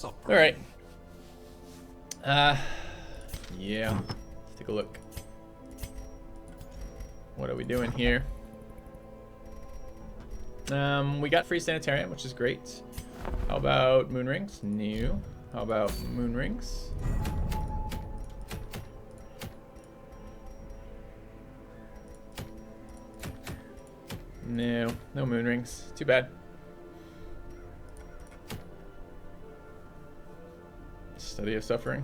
All right. Yeah. Let's take a look. What are we doing here? We got free sanitarium, which is great. How about moon rings? New. How about moon rings? No, no moon rings. Too bad. Study of suffering.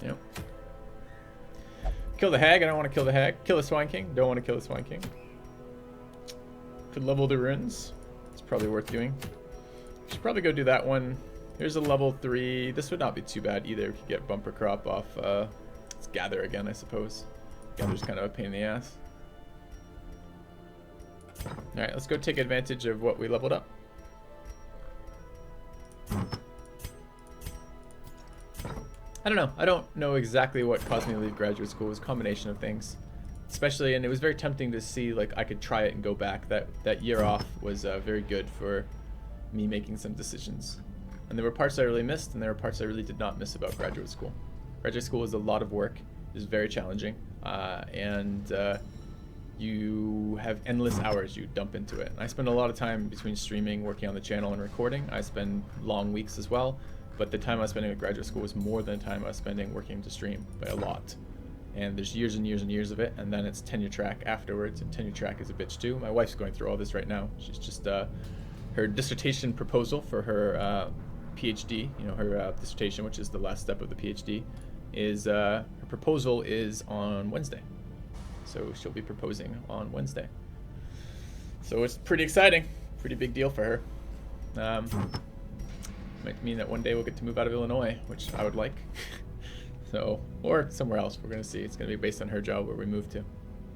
Yep. Kill the hag. I don't want to kill the hag. Kill the swine king. Don't want to kill the swine king. Could level the runes. It's probably worth doing. Should probably go do that one. Here's a level 3. This would not be too bad either. We could get bumper crop off. Let's gather again, I suppose. Gather's kind of a pain in the ass. Alright, let's go take advantage of what we leveled up. I don't know. I don't know exactly what caused me to leave graduate school. It was a combination of things. Especially, and it was very tempting to see, like, I could try it and go back. That year off was very good for me making some decisions. And there were parts I really missed, and there were parts I really did not miss about graduate school. Graduate school is a lot of work. It is very challenging. You have endless hours you dump into it. And I spend a lot of time between streaming, working on the channel, and recording. I spend long weeks as well. But the time I was spending at graduate school was more than the time I was spending working to stream by a lot. And there's years and years and years of it, and then it's tenure track afterwards, and tenure track is a bitch too. My wife's going through all this right now. She's just, her dissertation proposal for her PhD, you know, her dissertation, which is the last step of the PhD, is, her proposal is on Wednesday. So she'll be proposing on Wednesday. So it's pretty exciting, pretty big deal for her. Might mean that one day we'll get to move out of Illinois, which I would like. So, or somewhere else. We're going to see. It's going to be based on her job where we move to.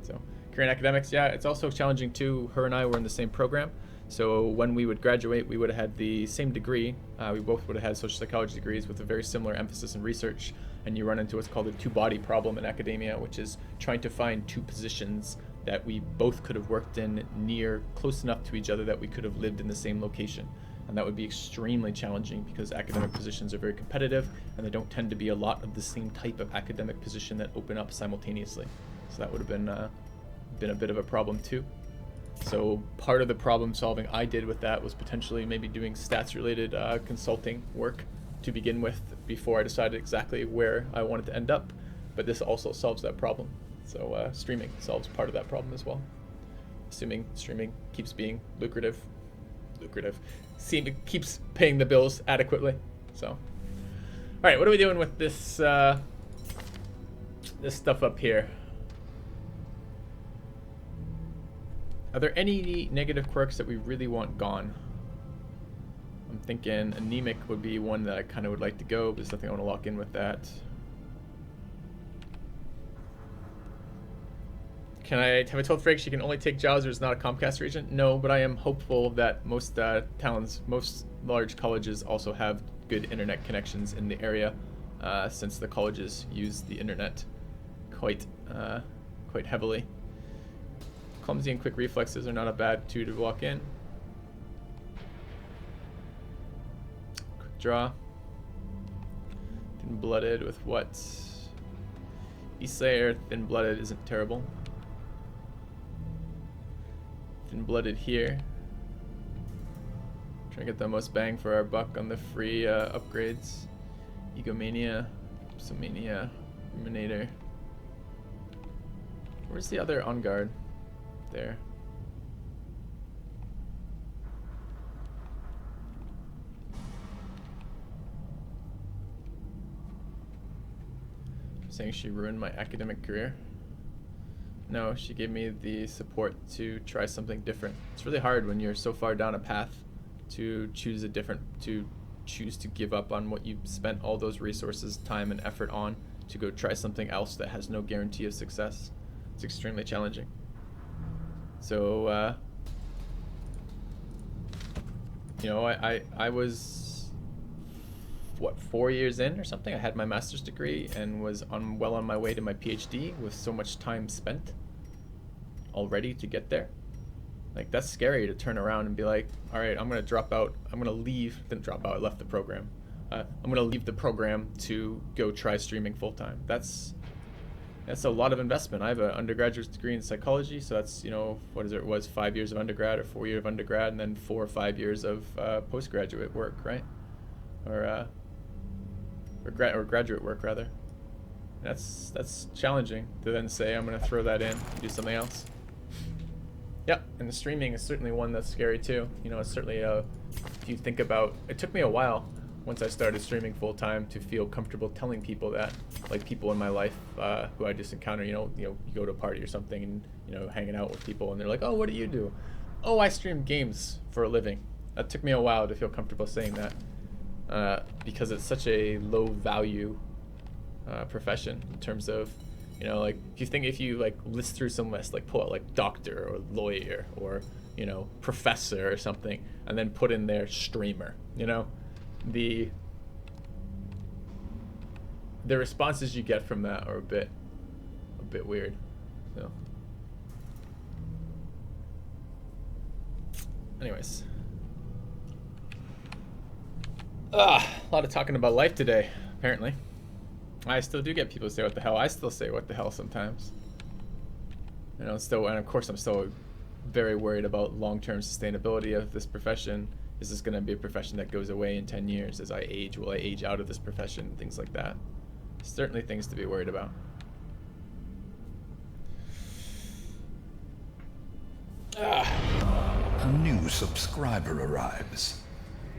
So, career in academics, yeah, it's also challenging too. Her and I were in the same program. So when we would graduate, we would have had the same degree. We both would have had social psychology degrees with a very similar emphasis in research. And you run into what's called a two-body problem in academia, which is trying to find two positions that we both could have worked in near, close enough to each other that we could have lived in the same location. And that would be extremely challenging because academic positions are very competitive and there don't tend to be a lot of the same type of academic position that open up simultaneously. So that would have been a bit of a problem too. So part of the problem solving I did with that was potentially maybe doing stats related consulting work to begin with before I decided exactly where I wanted to end up. But this also solves that problem. So streaming solves part of that problem as well. Assuming streaming keeps being lucrative. Keeps paying the bills adequately. So, all right, what are we doing with this this stuff up here? Are there any negative quirks that we really want gone? I'm thinking anemic would be one that I kind of would like to go, but there's nothing I want to lock in with that. Have I told Frigg she can only take jobs where it's not a Comcast region? No, but I am hopeful that most most large colleges also have good internet connections in the area, since the colleges use the internet quite heavily. Clumsy and quick reflexes are not a bad two to walk in. Quick draw. Thin-blooded with what? Beast Slayer, thin-blooded isn't terrible. Thin-blooded here. Trying to get the most bang for our buck on the free upgrades. Egomania, Psomania, Ruminator. Where's the other on guard? There. Saying she ruined my academic career. No, she gave me the support to try something different. It's really hard when you're so far down a path to choose to give up on what you spent all those resources, time, and effort on to go try something else that has no guarantee of success. It's extremely challenging. So, you know, I was, what, 4 years in or something? I had my master's degree and was well on my way to my PhD with so much time spent already to get there. Like, that's scary to turn around and be like, all right, I'm going to drop out. I'm going to leave. Didn't drop out. I left the program. I'm going to leave the program to go try streaming full time. That's a lot of investment. I have an undergraduate degree in psychology, so that's, you know, what is it? It was 5 years of undergrad or 4 years of undergrad, and then 4 or 5 years of postgraduate work, right? Or graduate work rather. That's challenging to then say I'm going to throw that in and do something else. Yep, and the streaming is certainly one that's scary too. You know, it's certainly if you think about, it took me a while once I started streaming full time to feel comfortable telling people that, like people in my life who I just encounter. You go to a party or something and, you know, hanging out with people and they're like, oh, what do you do? Oh, I stream games for a living. That took me a while to feel comfortable saying that because it's such a low value profession in terms of, you know, like if you like list through some list, like pull out like doctor or lawyer or, you know, professor or something, and then put in there streamer, you know, the responses you get from that are a bit weird. So anyways, a lot of talking about life today, apparently. I still do get people say what the hell. I still say what the hell sometimes. You know, and of course I'm still very worried about long-term sustainability of this profession. Is this going to be a profession that goes away in 10 years as I age? Will I age out of this profession? Things like that. Certainly things to be worried about. A new subscriber arrives.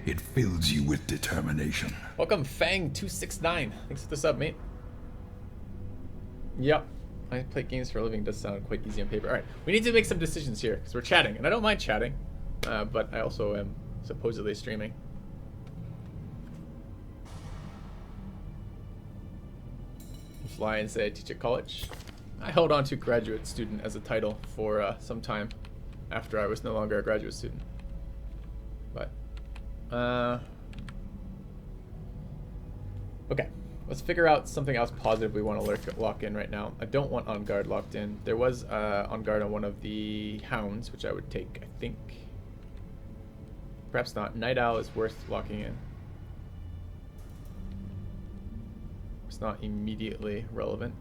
It fills you with determination. Welcome, Fang269. Thanks for the sub, mate. Yep. I play games for a living. Does sound quite easy on paper. All right, we need to make some decisions here because we're chatting, and I don't mind chatting, but I also am supposedly streaming. Fly and say I teach at college. I held on to graduate student as a title for some time after I was no longer a graduate student. But okay, let's figure out something else positive we want to lock in right now. I don't want On Guard locked in. There was On Guard on one of the Hounds, which I would take, I think. Perhaps not. Night Owl is worth locking in. It's not immediately relevant.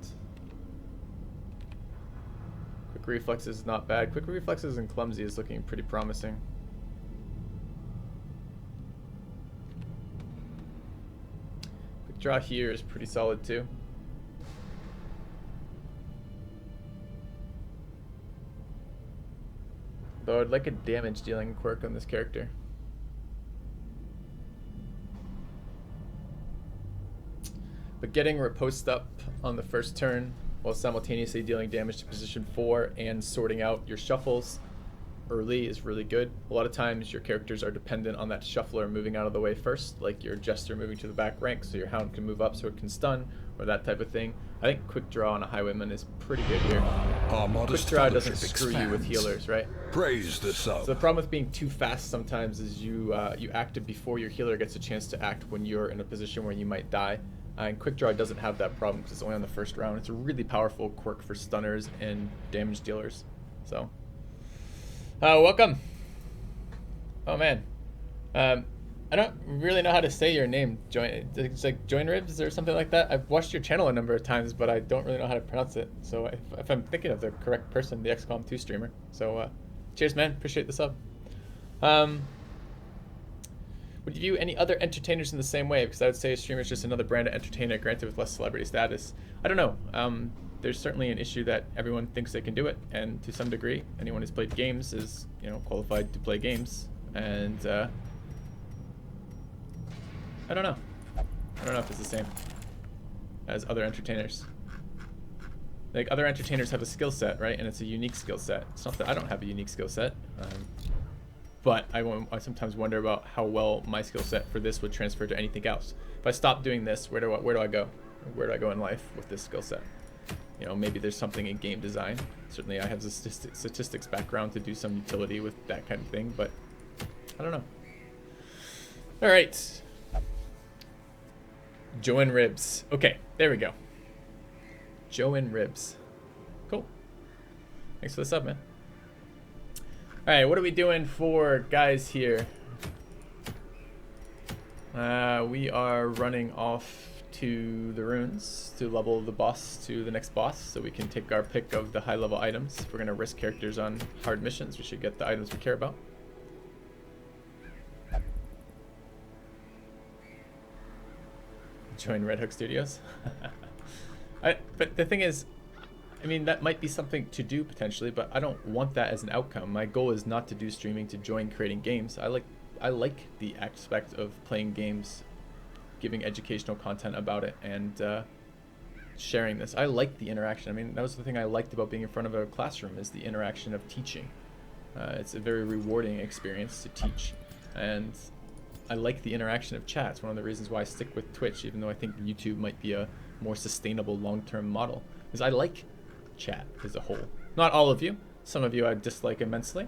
Quick Reflexes is not bad. Quick Reflexes and Clumsy is looking pretty promising. Quick Draw here is pretty solid too. Though I'd like a damage dealing quirk on this character. But getting Riposte up on the first turn while simultaneously dealing damage to position 4 and sorting out your shuffles early is really good. A lot of times your characters are dependent on that shuffler moving out of the way first, like your Jester moving to the back rank so your Hound can move up so it can stun, or that type of thing. I think Quick Draw on a Highwayman is pretty good here. Quick Draw doesn't screw you with healers, right? Praise the sub. So the problem with being too fast sometimes is you acted before your healer gets a chance to act when you're in a position where you might die. And Quick Draw doesn't have that problem because it's only on the first round. It's a really powerful quirk for stunners and damage dealers. So, welcome. Oh man, I don't really know how to say your name. It's like Join Ribs or something like that. I've watched your channel a number of times, but I don't really know how to pronounce it. So if I'm thinking of the correct person, the XCOM 2 streamer. So cheers, man. Appreciate the sub. Would you view any other entertainers in the same way? Because I would say a streamer is just another brand of entertainer, granted with less celebrity status. I don't know. There's certainly an issue that everyone thinks they can do it, and to some degree, anyone who's played games is, you know, qualified to play games. And I don't know. I don't know if it's the same as other entertainers. Like, other entertainers have a skill set, right? And it's a unique skill set. It's not that I don't have a unique skill set. But I sometimes wonder about how well my skill set for this would transfer to anything else. If I stop doing this, where do I go? Where do I go in life with this skill set? You know, maybe there's something in game design. Certainly I have the statistics background to do some utility with that kind of thing, but I don't know. All right. Joe and Ribs. Okay, there we go. Joe and Ribs. Cool. Thanks for the sub, man. Alright, what are we doing for guys here? We are running off to the ruins to level the boss to the next boss, so we can take our pick of the high level items. If we're going to risk characters on hard missions, we should get the items we care about. Join Red Hook Studios. But the thing is, I mean, that might be something to do potentially, but I don't want that as an outcome. My goal is not to do streaming to join creating games. I like the aspect of playing games, giving educational content about it, and sharing this. I like the interaction. I mean, that was the thing I liked about being in front of a classroom, is the interaction of teaching. It's a very rewarding experience to teach, and I like the interaction of chat. It's one of the reasons why I stick with Twitch, even though I think YouTube might be a more sustainable long-term model, because I like chat as a whole. Not all of you. Some of you I dislike immensely,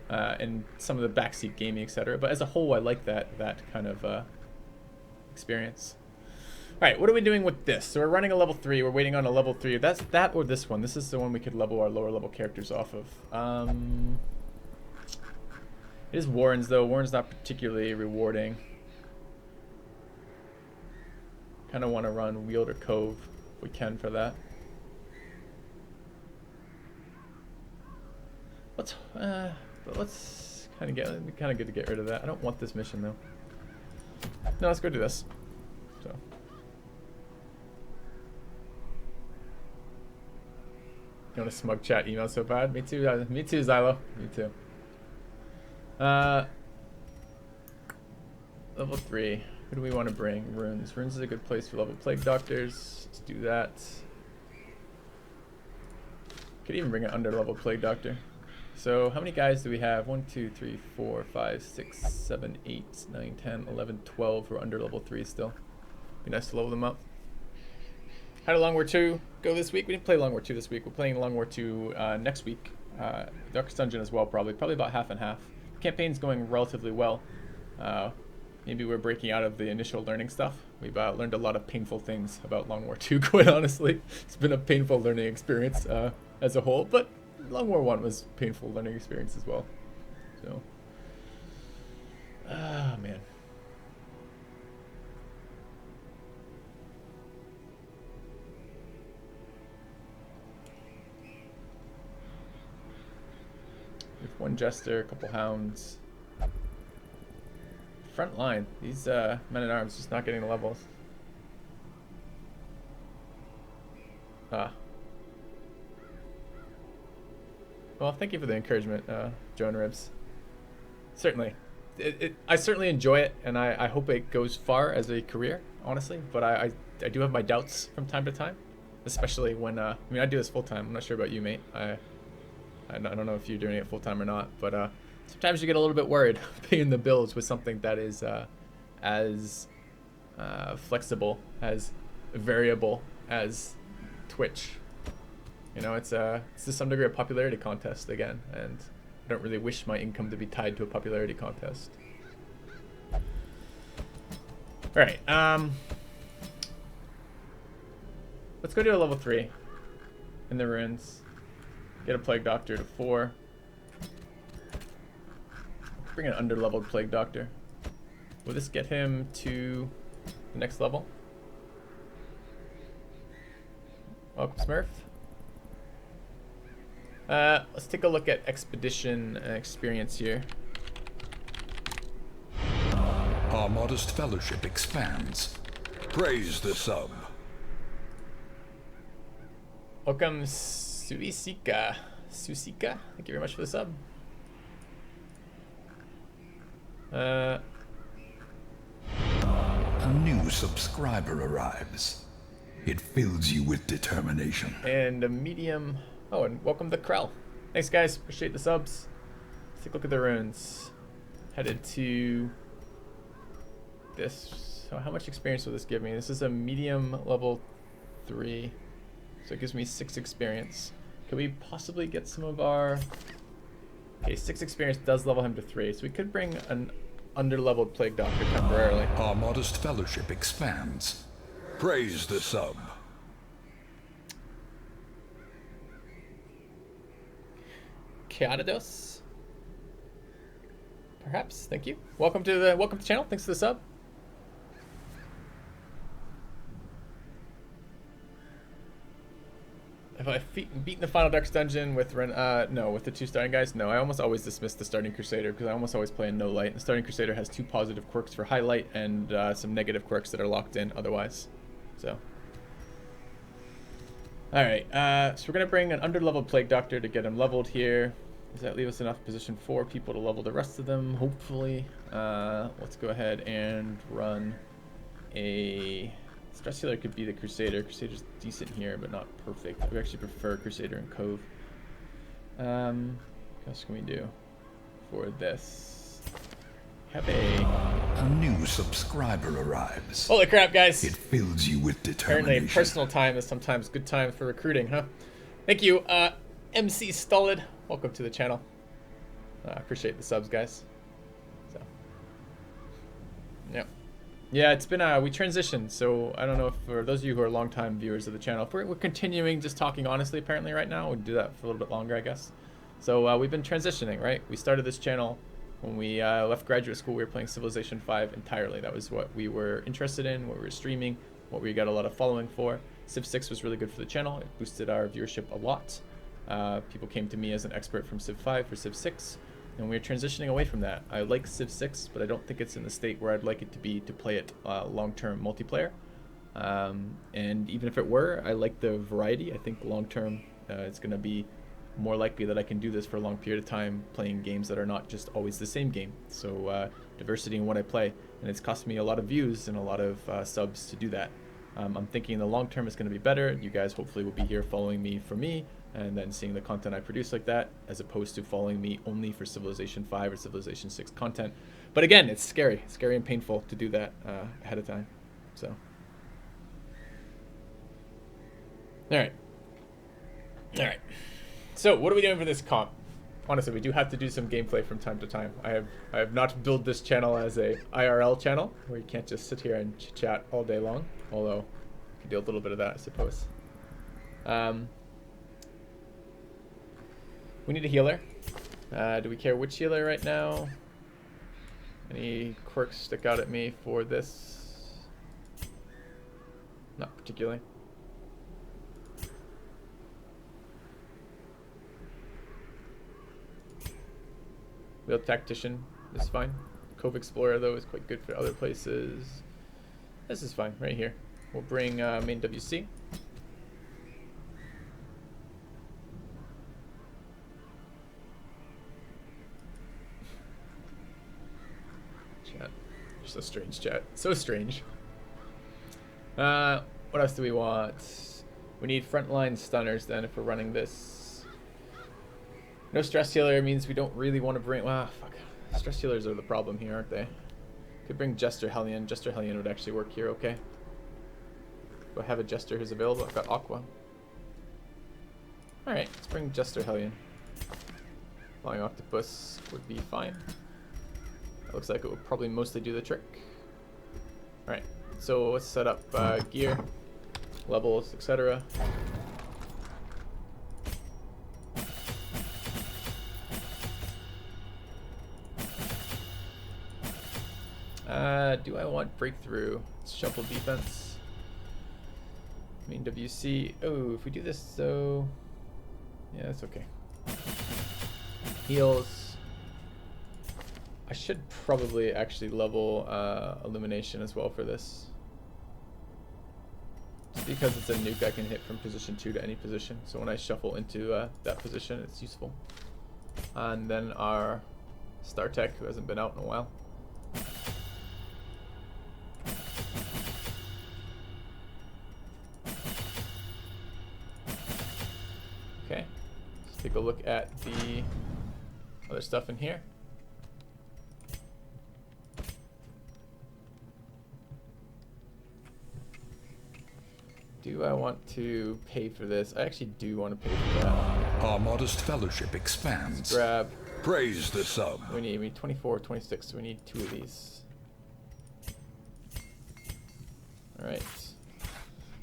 and some of the backseat gaming, etc. But as a whole, I like that kind of experience. All right, what are we doing with this? So we're running a level 3. We're waiting on a level 3. That's that or this one. This is the one we could level our lower level characters off of. It is Warren's though. Warren's not particularly rewarding. Kind of want to run Wielder Cove if we can for that. Let's kind of good to get rid of that. I don't want this mission though. No, let's go do this. So. You want a smug chat email so bad? Me too. Me too, Xylo. Me too. Level 3. Who do we want to bring? Runes. Runes is a good place for level Plague Doctors. Let's do that. Could even bring an under level Plague Doctor. So how many guys do we have? 1, 2, 3, 4, 5, 6, 7, 8, 9, 10, 11, 12 who are under level 3 still. Be nice to level them up. How did Long War 2 go this week? We didn't play Long War 2 this week. We're playing Long War 2 next week. Darkest Dungeon as well, probably about half and half. The campaign's going relatively well. Maybe we're breaking out of the initial learning stuff. We've learned a lot of painful things about Long War 2, quite honestly. It's been a painful learning experience as a whole, but Long War 1 was a painful learning experience as well. So, man. We have one Jester, a couple Hounds. Front line. These men-at-arms just not getting the levels. Well, thank you for the encouragement, Joan Ribs. Certainly. I certainly enjoy it, and I hope it goes far as a career, honestly. But I do have my doubts from time to time, especially when, I mean, I do this full-time. I'm not sure about you, mate. I don't know if you're doing it full-time or not, but sometimes you get a little bit worried paying the bills with something that is as flexible, as variable as Twitch. You know, it's to some degree a popularity contest again, and I don't really wish my income to be tied to a popularity contest. All right, let's go to a level 3 in the ruins. Get a Plague Doctor to 4. Bring an under-leveled Plague Doctor. Will this get him to the next level? Welcome, Smurf. Let's take a look at Expedition experience here. Our modest fellowship expands. Praise the sub. Welcome, Susika. Susika, thank you very much for the sub. A new subscriber arrives. It fills you with determination. And a medium. Oh, and welcome to Krell. Thanks, guys. Appreciate the subs. Let's take a look at the runes. Headed to this. So how much experience will this give me? This is a medium level 3. So it gives me 6 experience. Could we possibly get some of our... Okay, 6 experience does level him to 3. So we could bring an under-leveled Plague Doctor temporarily. Our modest fellowship expands. Praise the sub. Keadidos? Perhaps. Thank you. Welcome to the channel. Thanks for the sub. Have I beaten the final Darkest dungeon with no, with the 2 starting guys? No, I almost always dismiss the starting Crusader because I almost always play in no light. The starting Crusader has 2 positive quirks for highlight and some negative quirks that are locked in otherwise. So. Alright, so we're going to bring an under-leveled Plague Doctor to get him leveled here. Does that leave us enough position for people to level the rest of them? Hopefully. Let's go ahead and run a... Stress Healer could be the Crusader. Crusader's decent here, but not perfect. We actually prefer Crusader and Cove. What else can we do for this? Have A new subscriber arrives. Holy crap, guys! It fills you with determination. Apparently personal time is sometimes good time for recruiting, huh? Thank you, MC Stolid. Welcome to the channel. Appreciate the subs, guys. So, yeah. Yeah, it's been, we transitioned, so I don't know if for those of you who are longtime viewers of the channel, if we're continuing just talking honestly apparently right now. We'll do that for a little bit longer, I guess. So we've been transitioning, right? We started this channel when we left graduate school. We were playing Civilization 5 entirely. That was what we were interested in, what we were streaming, what we got a lot of following for. Civ 6 was really good for the channel. It boosted our viewership a lot. People came to me as an expert from Civ 5 for Civ 6. And we're transitioning away from that. I like Civ 6, but I don't think it's in the state where I'd like it to be to play it long-term multiplayer. And even if it were, I like the variety. I think long-term it's going to be more likely that I can do this for a long period of time playing games that are not just always the same game. So diversity in what I play. And it's cost me a lot of views and a lot of subs to do that. I'm thinking the long-term is going to be better. You guys hopefully will be here following me for me, and then seeing the content I produce like that, as opposed to following me only for Civilization 5 or Civilization 6 content. But again, it's scary and painful to do that ahead of time. So, all right. So, what are we doing for this comp? Honestly, we do have to do some gameplay from time to time. I have not built this channel as a IRL channel where you can't just sit here and chat all day long. Although, you can do a little bit of that, I suppose. We need a healer. Do we care which healer right now? Any quirks stick out at me for this? Not particularly. Wheel Tactician is fine. Cove Explorer, though, is quite good for other places. This is fine, right here. We'll bring main WC. Chat. Just a strange chat. So strange. What else do we want? We need frontline stunners then if we're running this. No stress healer means we don't really want to bring... Wow, fuck. Stress healers are the problem here, aren't they? Could bring Jester Hellion. Jester Hellion would actually work here, okay. Do I have a Jester who's available? I've got Aqua. Alright, let's bring Jester Hellion. Flying Octopus would be fine. That looks like it would probably mostly do the trick. Alright, so let's set up gear, levels, etc. Do I want breakthrough? Let's shuffle defense. Main WC. Oh, if we do this, so yeah, that's okay. Heals. I should probably actually level illumination as well for this. Just because it's a nuke I can hit from position 2 to any position. So when I shuffle into that position, it's useful. And then our Star Tech, who hasn't been out in a while. Okay, let's take a look at the other stuff in here. Do I want to pay for this? I actually do want to pay for that. Our modest fellowship expands. Let's grab. Praise the sub. We need 24, 26, so we need 2 of these. Alright.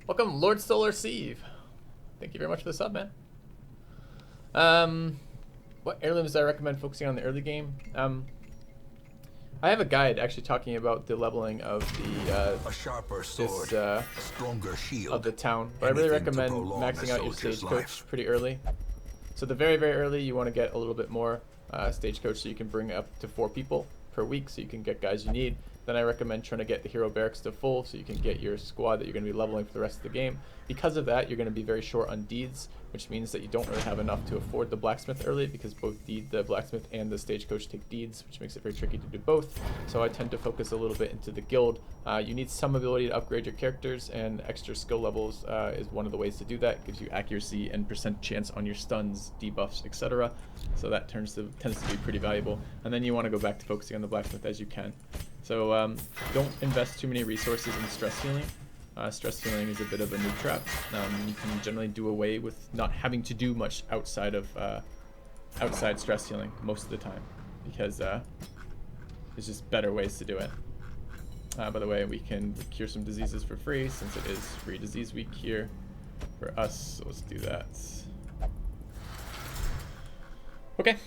Welcome, Lord Solar Sieve. Thank you very much for the sub, man. What heirlooms do I recommend focusing on in the early game? I have a guide actually talking about the leveling of the A sharper sword, a stronger shield. of the town, but I really Anything to recommend prolong maxing a out your soldier's stagecoach life. pretty early. So the very early you want to get a little bit more stagecoach so you can bring up to 4 people per week so you can get guys you need. Then I recommend trying to get the hero barracks to full so you can get your squad that you're going to be leveling for the rest of the game. Because of that, you're going to be very short on deeds, which means that you don't really have enough to afford the blacksmith early because both the blacksmith and the stagecoach take deeds, which makes it very tricky to do both. So I tend to focus a little bit into the guild. You need some ability to upgrade your characters, and extra skill levels is one of the ways to do that. It gives you accuracy and percent chance on your stuns, debuffs, etc. So that tends to be pretty valuable. And then you want to go back to focusing on the blacksmith as you can. So don't invest too many resources in stress healing. Stress healing is a bit of a noob trap. You can generally do away with not having to do much outside of outside stress healing most of the time because there's just better ways to do it. By the way, we can cure some diseases for free since it is free disease week here for us. So let's do that. Okay.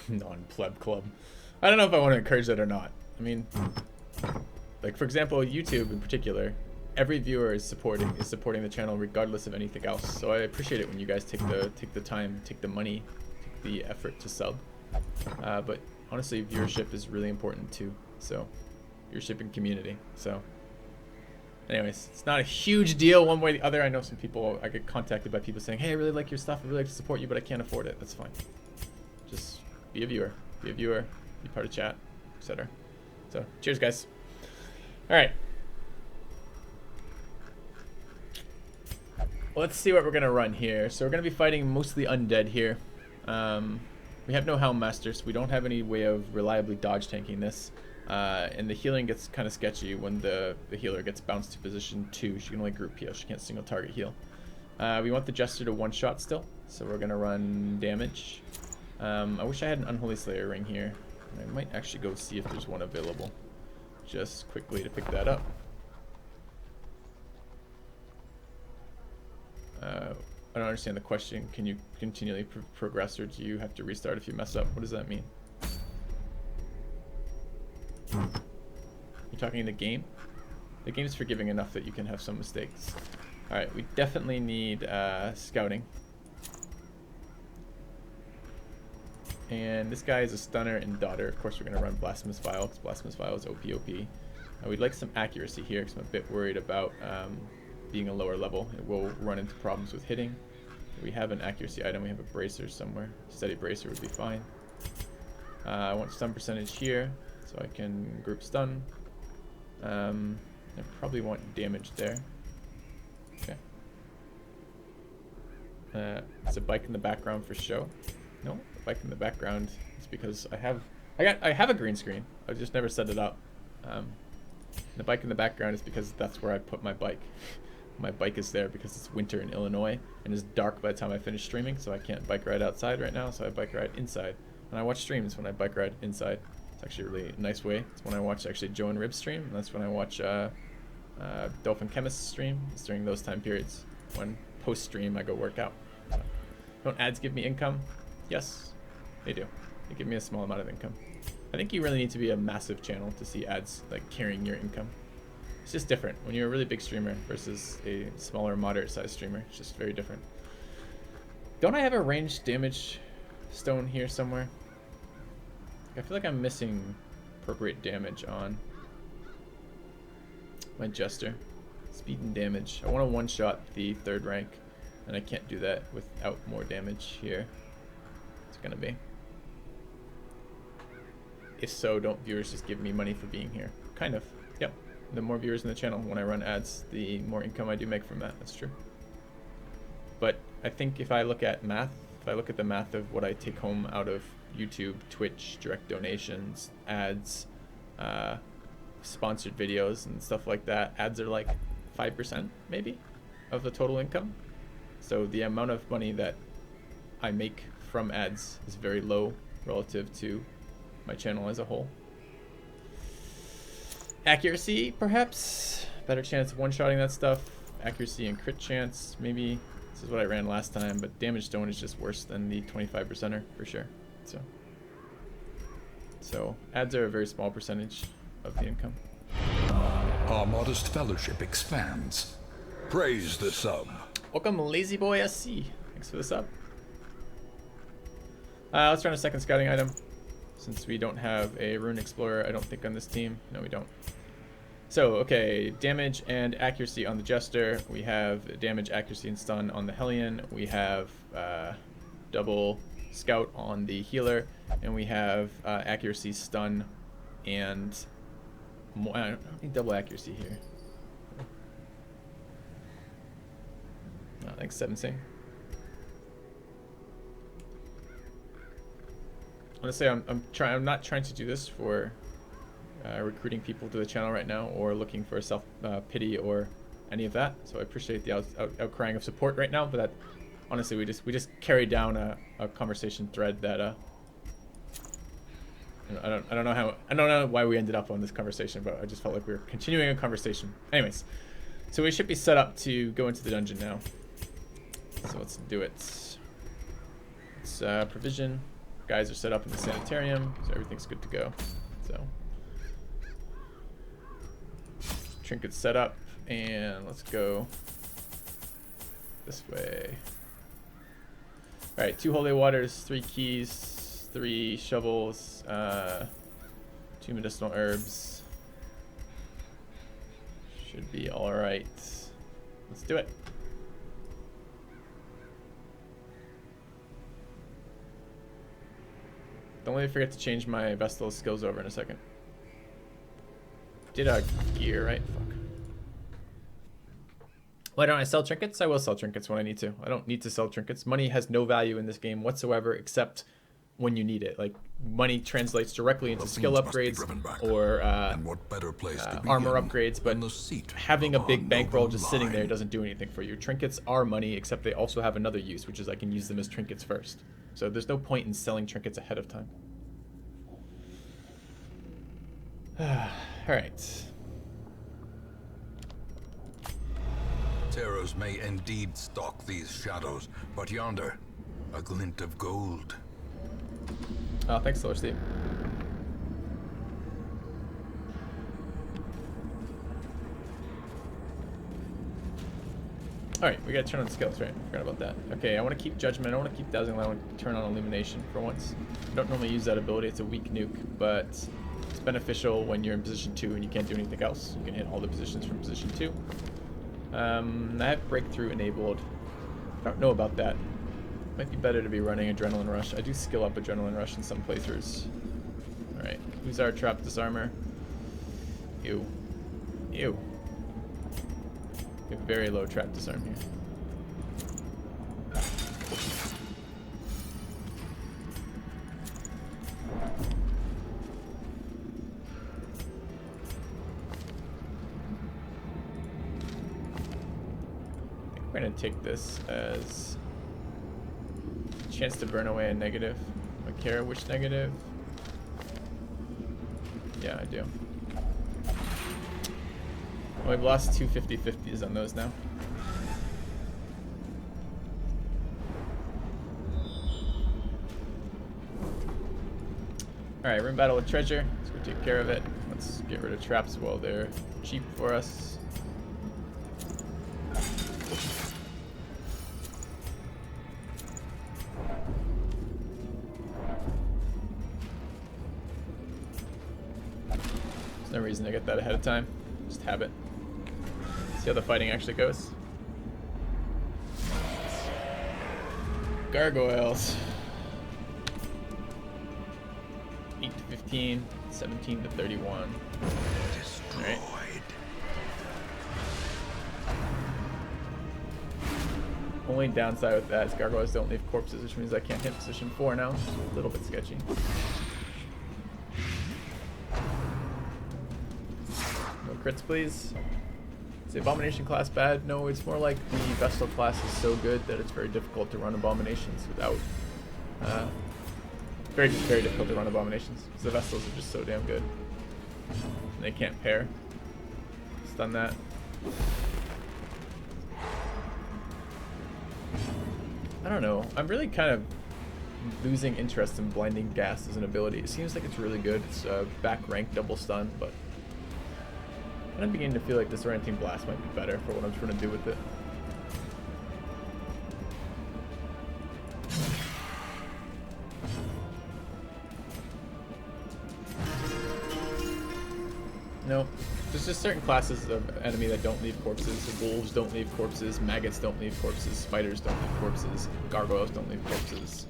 Non-pleb club. I don't know if I want to encourage that or not. I mean, like for example, YouTube in particular, every viewer is supporting the channel regardless of anything else. So I appreciate it when you guys take the time, take the money, take the effort to sub. But honestly, viewership is really important too. So viewership and community. So anyways, it's not a huge deal one way or the other. I know some people, I get contacted by people saying, hey, I really like your stuff, I really like to support you, but I can't afford it. That's fine. Just be a viewer, be part of chat, etc. So cheers, guys. All right. Let's see what we're gonna run here. So we're gonna be fighting mostly undead here. We have no Helm Master, so we don't have any way of reliably dodge tanking this. And the healing gets kind of sketchy when the healer gets bounced to position 2. She can only group heal, she can't single target heal. We want the Jester to one-shot still, so we're gonna run damage. I wish I had an Unholy Slayer ring here. I might actually go see if there's one available, just quickly to pick that up. I don't understand the question. Can you continually progress, or do you have to restart if you mess up? What does that mean? You're talking the game? The game's forgiving enough that you can have some mistakes. Alright, we definitely need scouting. And this guy is a stunner and daughter. Of course, we're going to run Blasphemous Vial, because Blasphemous Vial is OP. We'd like some accuracy here, because I'm a bit worried about being a lower level. It will run into problems with hitting. We have an accuracy item. We have a bracer somewhere. Steady bracer would be fine. I want stun percentage here, so I can group stun. I probably want damage there. Okay. It's a bike in the background for show. No, the bike in the background is because I have a green screen. I just never set it up. The bike in the background is because that's where I put my bike. My bike is there because it's winter in Illinois and it's dark by the time I finish streaming, so I can't bike ride outside right now, so I bike ride inside. And I watch streams when I bike ride inside. It's actually a really nice way. It's when I watch actually Joe and Rib's stream, and that's when I watch Dolphin Chemist's stream. It's during those time periods when post-stream I go work out. So, don't ads give me income? Yes, they do. They give me a small amount of income. I think you really need to be a massive channel to see ads like carrying your income. It's just different when you're a really big streamer versus a smaller, moderate-sized streamer. It's just very different. Don't I have a ranged damage stone here somewhere? I feel like I'm missing appropriate damage on my Jester. Speed and damage. I want to one-shot the 3rd rank, and I can't do that without more damage here. It's gonna be. If so, don't viewers just give me money for being here? Kind of. Yep. The more viewers in the channel when I run ads, the more income I do make from that. That's true. But I think if I look at math, if I look at the math of what I take home out of YouTube, Twitch, direct donations, ads, sponsored videos and stuff like that, ads are like 5% maybe of the total income. So the amount of money that I make from ads is very low relative to my channel as a whole. Accuracy, perhaps? Better chance of one-shotting that stuff. Accuracy and crit chance, maybe. This is what I ran last time, but damage stone is just worse than the 25%er for sure. So ads are a very small percentage of the income. Our modest fellowship expands. Praise the sub. Welcome, Lazy Boy SC. Thanks for the sub. Let's run a second scouting item. Since we don't have a Rune Explorer, I don't think, on this team. No, we don't. So, okay, damage and accuracy on the Jester. We have damage, accuracy, and stun on the Hellion. We have double scout on the healer. And we have accuracy, stun, and more, I don't need double accuracy here. Thanks, 7 Honestly, I'm not trying to do this for recruiting people to the channel right now, or looking for self pity or any of that. So I appreciate the outcrying of support right now, but that honestly, we just carried down a conversation thread that I don't know why we ended up on this conversation, but I just felt like we were continuing a conversation. Anyways, so we should be set up to go into the dungeon now. So let's do it. Let's provision. Guys are set up in the sanitarium, so everything's good to go. So trinkets set up, and let's go this way. All right, 2 holy waters, 3 keys, 3 shovels, 2 medicinal herbs. Should be all right. Let's do it. Don't let me forget to change my Vestal skills over in a second. Did a gear, right? Fuck. Why don't I sell trinkets? I will sell trinkets when I need to. I don't need to sell trinkets. Money has no value in this game whatsoever, except when you need it. Like, money translates directly into skill upgrades or armor upgrades, but having a big bankroll just sitting there doesn't do anything for you. Trinkets are money, except they also have another use, which is I can use them as trinkets first. So there's no point in selling trinkets ahead of time. Alright. Terrors may indeed stalk these shadows, but yonder, a glint of gold. Oh, thanks, Solar Steve. Alright, we gotta turn on skills, right? I forgot about that. Okay, I want to keep Judgment. I don't want to keep Dazzling Light. I want to turn on Illumination for once. I don't normally use that ability. It's a weak nuke, but it's beneficial when you're in position 2 and you can't do anything else. You can hit all the positions from position 2. I have Breakthrough enabled. I don't know about that. Might be better to be running Adrenaline Rush. I do skill up Adrenaline Rush in some playthroughs. Alright, who's our Trap Disarmer? You. You. We have very low Trap Disarm here. We're gonna take this as a chance to burn away a negative. Do I care which negative? Yeah, I do. Well, we've lost 2 50/50s on those now. Alright, we're in battle with treasure. Let's go take care of it. Let's get rid of traps while they're cheap for us. No reason to get that ahead of time. Just have it. See how the fighting actually goes. Gargoyles. 8 to 15, 17 to 31. Destroyed. Right. Only downside with that is gargoyles don't leave corpses, which means I can't hit position 4 now. A little bit sketchy. Crits, please. Is the Abomination class bad? No, it's more like the Vestal class is so good that it's very difficult to run Abominations without... very difficult to run Abominations, because the Vestals are just so damn good. And they can't pair. Stun that. I don't know. I'm really kind of losing interest in blinding gas as an ability. It seems like it's really good. It's back rank double stun, but I'm beginning to feel like this orienting blast might be better for what I'm trying to do with it. No, there's just certain classes of enemy that don't leave corpses. So wolves don't leave corpses, maggots don't leave corpses, spiders don't leave corpses, gargoyles don't leave corpses.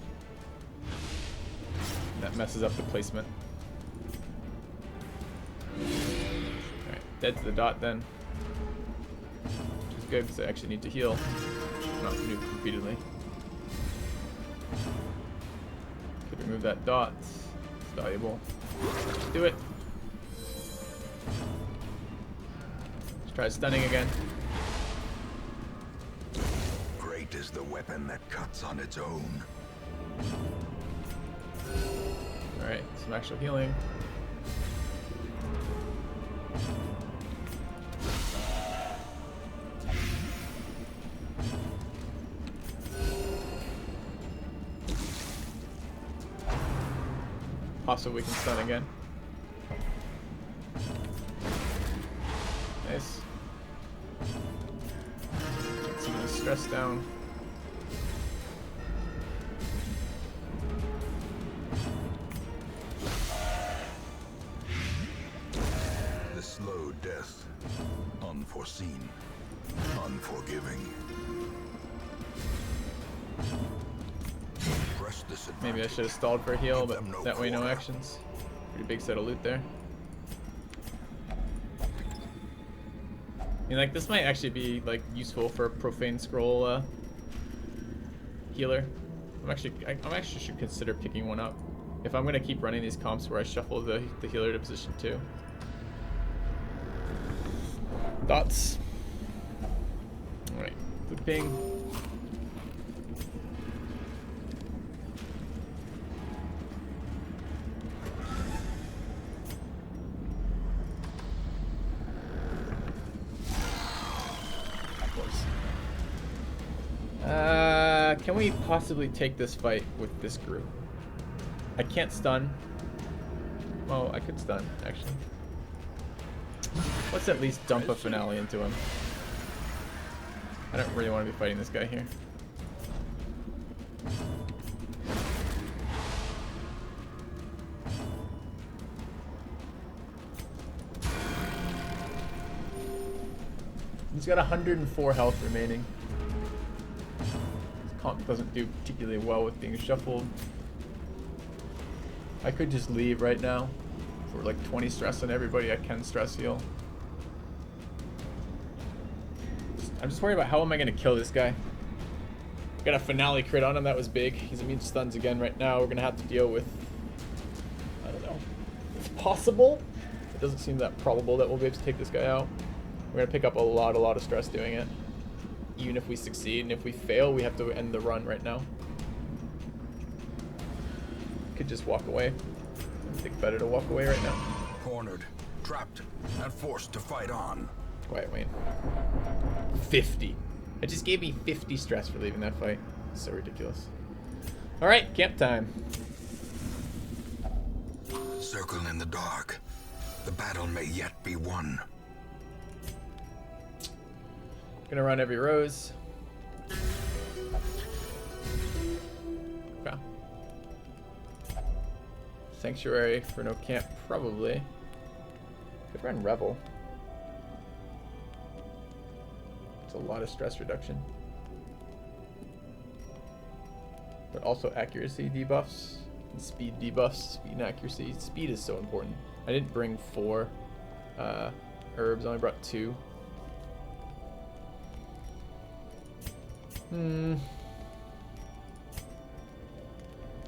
That messes up the placement. Alright, dead to the dot then. Which is good because I actually need to heal. Not nuke repeatedly. Could remove that dot. It's valuable. Let's do it. Let's try stunning again. Great is the weapon that cuts on its own. Alright, some actual healing. Possibly we can stun again. Nice. Get some of the stress down. The slow death. Unforeseen. Unforgiving. Maybe I should have stalled for a heal, but that way no actions. Pretty big set of loot there. I mean, like, this might actually be like useful for a profane scroll healer. I actually should consider picking one up if I'm gonna keep running these comps where I shuffle the healer to position 2. Thoughts? All right, looping. Can we possibly take this fight with this group? I can't stun. Oh, I could stun, actually. Let's at least dump a finale into him. I don't really want to be fighting this guy here. He's got 104 health remaining. Comp doesn't do particularly well with being shuffled. I could just leave right now. For like 20 stress on everybody, I can stress heal. I'm just worried about how am I going to kill this guy. Got a finale crit on him, that was big. He's immune to stuns again right now. We're going to have to deal with... I don't know. It's possible. It doesn't seem that probable that we'll be able to take this guy out. We're going to pick up a lot of stress doing it. Even if we succeed, and if we fail, we have to end the run right now. Could just walk away. I think better to walk away right now. Cornered, trapped, and forced to fight on. Quiet, Wayne. 50. It just gave me 50 stress for leaving that fight. It's so ridiculous. All right, camp time. Circle in the dark. The battle may yet be won. Gonna run every rose. Okay. Sanctuary for no camp, probably. Could run Revel. It's a lot of stress reduction. But also accuracy debuffs and speed debuffs. Speed and accuracy. Speed is so important. I didn't bring 4 herbs, I only brought 2.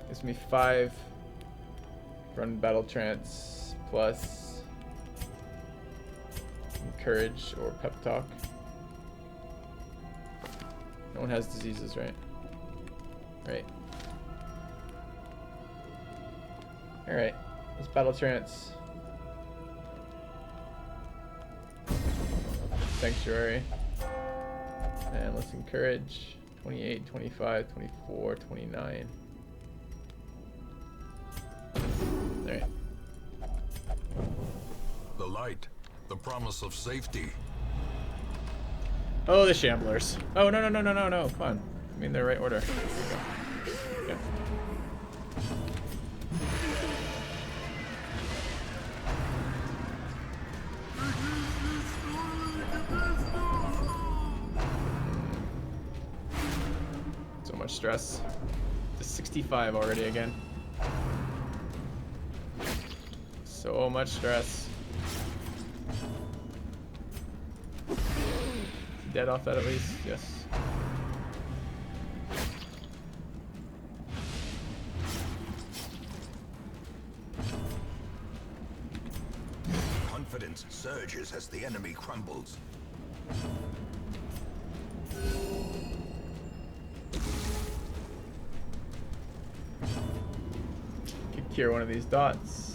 Gives me 5 run battle trance plus encourage or pep talk. No one has diseases, right? Right. Alright, let's battle trance. Sanctuary. And let's encourage. 28, 25, 24, 29. Alright. The light, the promise of safety. Oh, the shamblers. Oh, no, no, no, no, no, no. Come on. I mean, they're right order. There we go. Okay. So much stress. To 65 already again. So much stress. Dead off that at least, yes. Confidence surges as the enemy crumbles. Could cure one of these dots.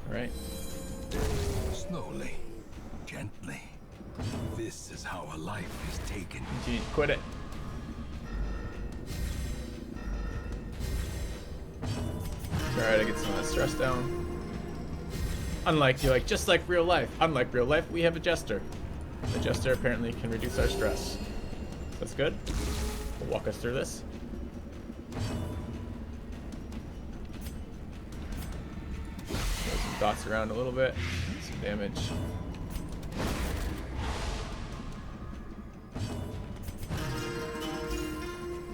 Right. Slowly, gently. This is how a life is taken. Gee, quit it. Try to get some of that stress down. Just like real life. Unlike real life, we have a jester. The jester apparently can reduce our stress. That's good. We'll walk us through this. Move some dots around a little bit. Some damage.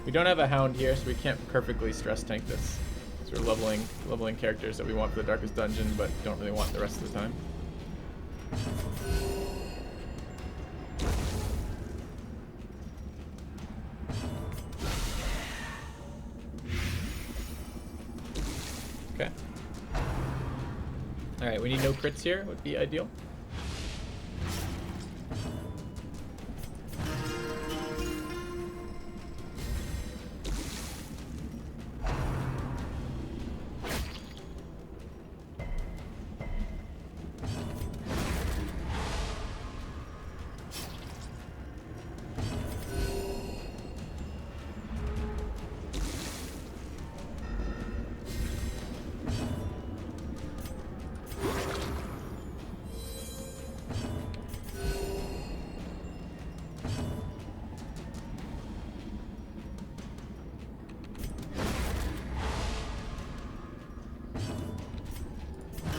We don't have a hound here, so we can't perfectly stress tank this. So we're leveling characters that we want for the Darkest Dungeon, but don't really want the rest of the time. Okay. Alright, we need no crits here, would be ideal.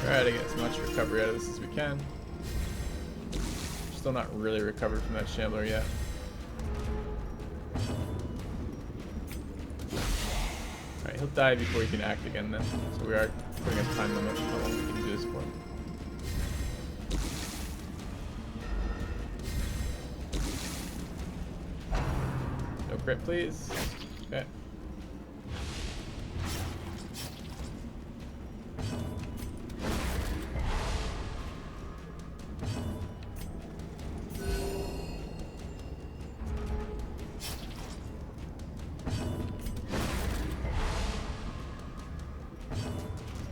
Try to get as much recovery out of this as we can. Still not really recovered from that shambler yet. Alright, he'll die before he can act again then. So we are putting a time limit on how long we can do this for. No crit, please. Okay.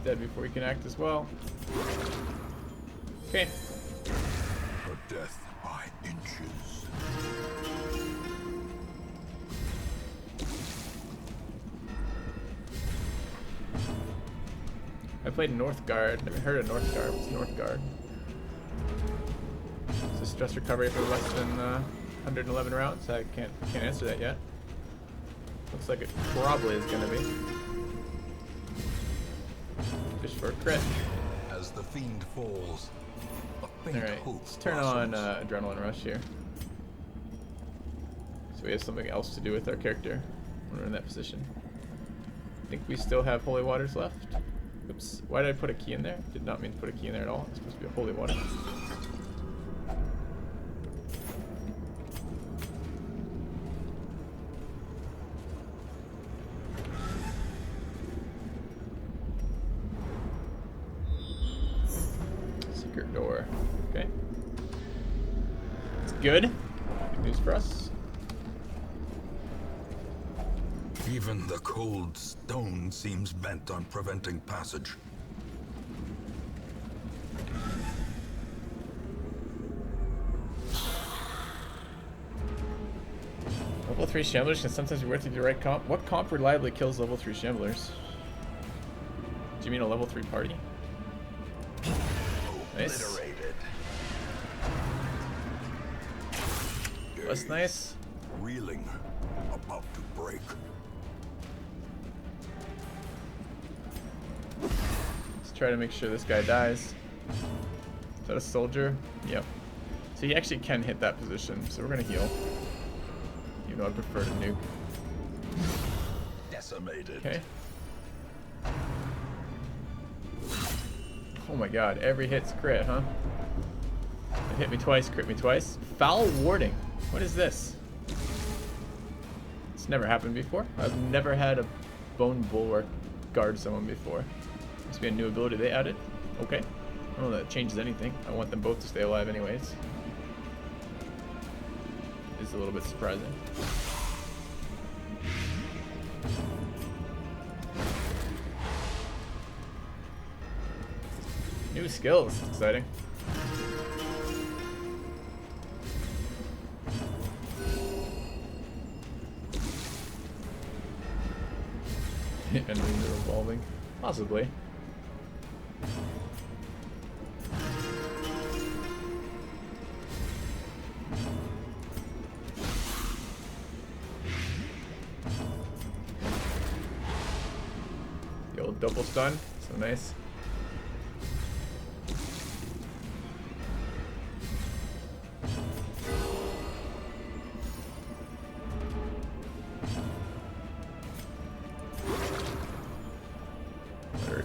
Dead before he can act as well. Okay. Her death by inches. I played Northgard. Never heard of Northgard. What's Northgard? Is this stress recovery for less than 111 rounds? I can't answer that yet. Looks like it probably is gonna be. Fish for a crit. As the fiend falls, a faint Alright, hope let's turn on blossoms. Adrenaline Rush here. So we have something else to do with our character when we're in that position. I think we still have Holy Waters left. Oops, why did I put a key in there? Did not mean to put a key in there at all. It's supposed to be a Holy Water. Secret door. Okay. It's good. Good news for us. Even the cold stone seems bent on preventing passage. Level 3 shamblers can sometimes be worth it to the right comp. What comp reliably kills level 3 shamblers? Do you mean a level 3 party? Nice. Obliterated. That's nice. Reeling. About to break. Let's try to make sure this guy dies. Is that a soldier? Yep. So he actually can hit that position, so we're gonna heal. You know, I prefer to nuke. Decimated. Okay. Oh my god, every hit's crit, huh? It hit me twice, crit me twice. Foul warding. What is this? It's never happened before. I've never had a bone bulwark guard someone before. Must be a new ability they added. Okay. I don't know that changes anything. I want them both to stay alive anyways. It's a little bit surprising. New skills. It's exciting. Enemies are evolving. Possibly. The old double stun. So nice.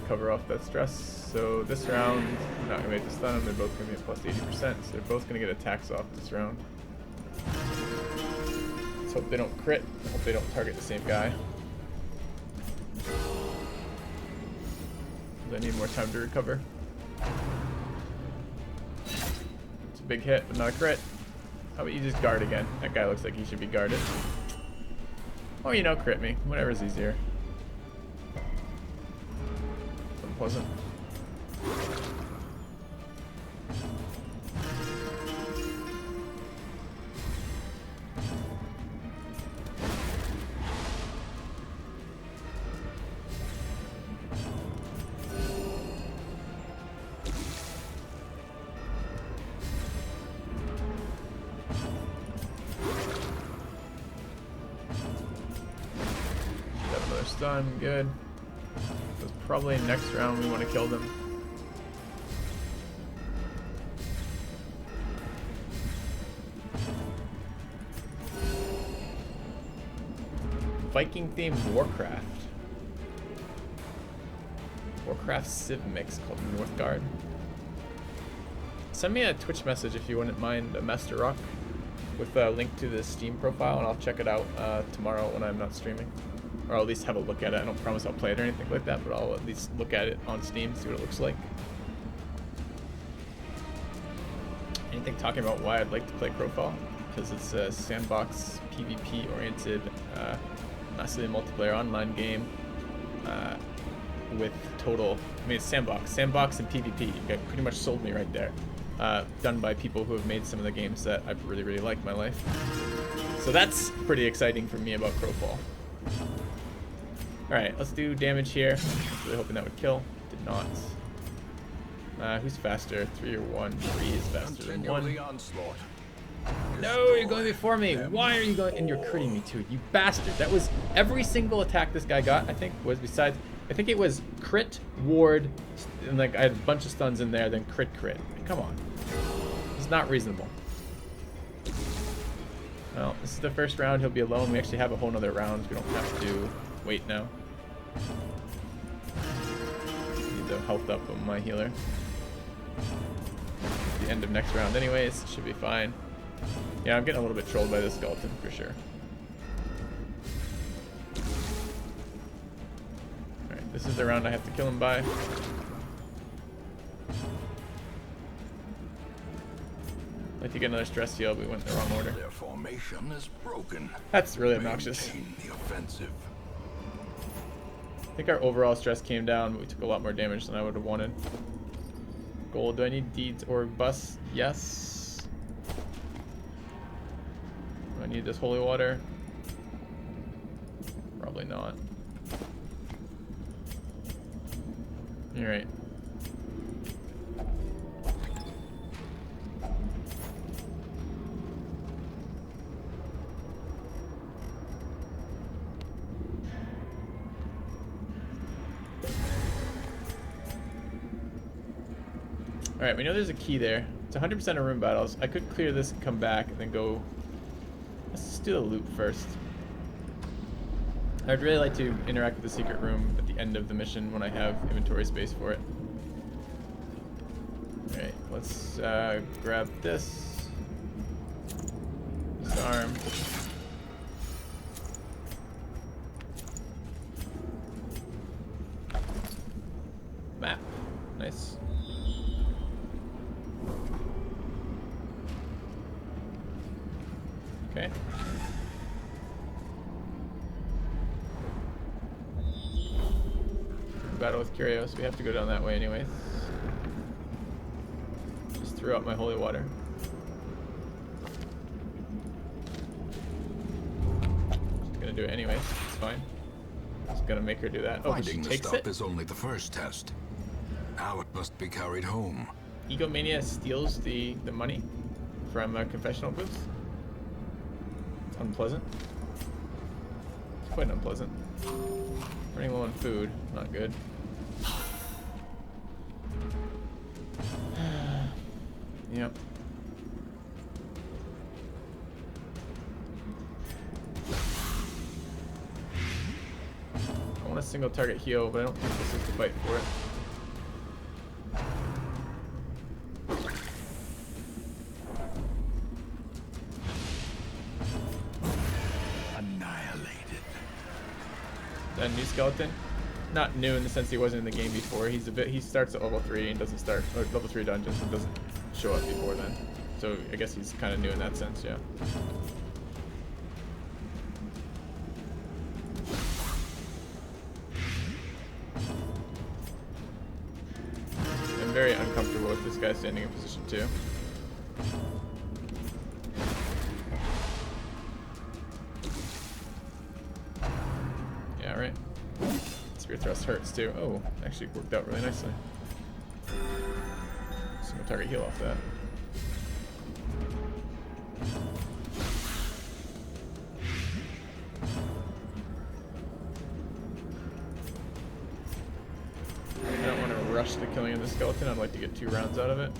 Cover off that stress. So this round, I'm not gonna make the stun them. They're both gonna be at plus 80%. So they're both gonna get attacks off this round. Let's hope they don't crit. I hope they don't target the same guy. I need more time to recover. It's a big hit, but not a crit. How about you just guard again? That guy looks like he should be guarded. Or, you know, crit me. Whatever's easier. Unpleasant. Another stun, good. So it's probably next round we want to kill them. Viking themed Warcraft. Warcraft Civ mix called Northgard. Send me a Twitch message if you wouldn't mind, Master Rock, with a link to the Steam profile, and I'll check it out tomorrow when I'm not streaming. Or I'll at least have a look at it. I don't promise I'll play it or anything like that, but I'll at least look at it on Steam, see what it looks like. Anything talking about why I'd like to play Crowfall? Because it's a sandbox, PvP-oriented, massively multiplayer online game with total... I mean, it's sandbox and PvP. You got pretty much sold me right there. Done by people who have made some of the games that I've really, really liked in my life. So that's pretty exciting for me about Crowfall. Alright, let's do damage here. I was really hoping that would kill. Did not. Who's faster? 3 or 1? 3 is faster than 1. No, you're going before me. Why are you going? And you're critting me too, you bastard. That was every single attack this guy got, I think, was besides... I think it was crit, ward, and like I had a bunch of stuns in there, then crit. Come on. It's not reasonable. Well, this is the first round. He'll be alone. We actually have a whole nother round. We don't have to wait now. Need the health up on my healer. At the end of next round anyways. Should be fine. Yeah, I'm getting a little bit trolled by this skeleton for sure. Alright, this is the round I have to kill him by. I'd like to get another stress heal, but we went in the wrong order. Their formation is broken. That's really obnoxious. Maintain the offensive. I think our overall stress came down, but we took a lot more damage than I would have wanted. Gold, do I need deeds or bus? Yes. Do I need this holy water? Probably not. Alright. Alright, we know there's a key there. It's 100% of room battles. I could clear this and come back and then go... Let's just do the loop first. I'd really like to interact with the secret room at the end of the mission when I have inventory space for it. Alright, let's grab this. Disarm. Map. Nice. Okay. Battle with Curios. We have to go down that way anyways. Just threw out my holy water. She's gonna do it anyways. It's fine. Just gonna make her do that. Oh, but she Finding the takes stuff it? is only the first test. Now it must be carried home. Egomania steals the money from confessional booths. It's unpleasant. It's quite unpleasant. Running low on food, not good. Yep. I want a single target heal, but I don't think this is the fight for it. A new skeleton, not new in the sense he wasn't in the game before. He starts at level 3 and doesn't start or level 3 dungeons and doesn't show up before then. So I guess he's kind of new in that sense, yeah. I'm very uncomfortable with this guy standing in position 2. Right? Spear thrust hurts too. Oh, actually worked out really nicely. Single target heal off that. I don't want to rush the killing of the skeleton. I'd like to get 2 rounds out of it.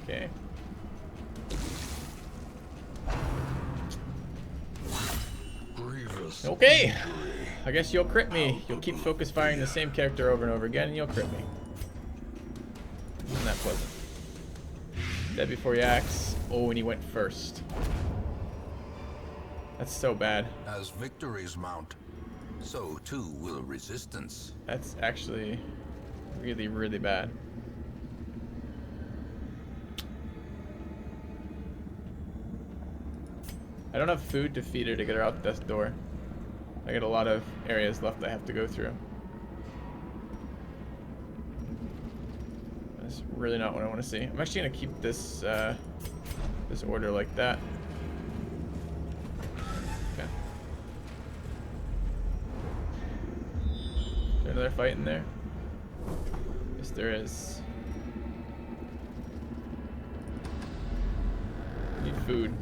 Okay. Okay, I guess you'll crit me. You'll keep focus firing the same character over and over again, and you'll crit me. Isn't that pleasant? Dead before your axe. Oh, and he went first. That's so bad. As victories mount, so too will resistance. That's actually really, really bad. I don't have food to feed her to get her out death's door. I got a lot of areas left I have to go through. That's really not what I want to see. I'm actually gonna keep this this order like that. Okay. Is there another fight in there? Yes, there is. Need food.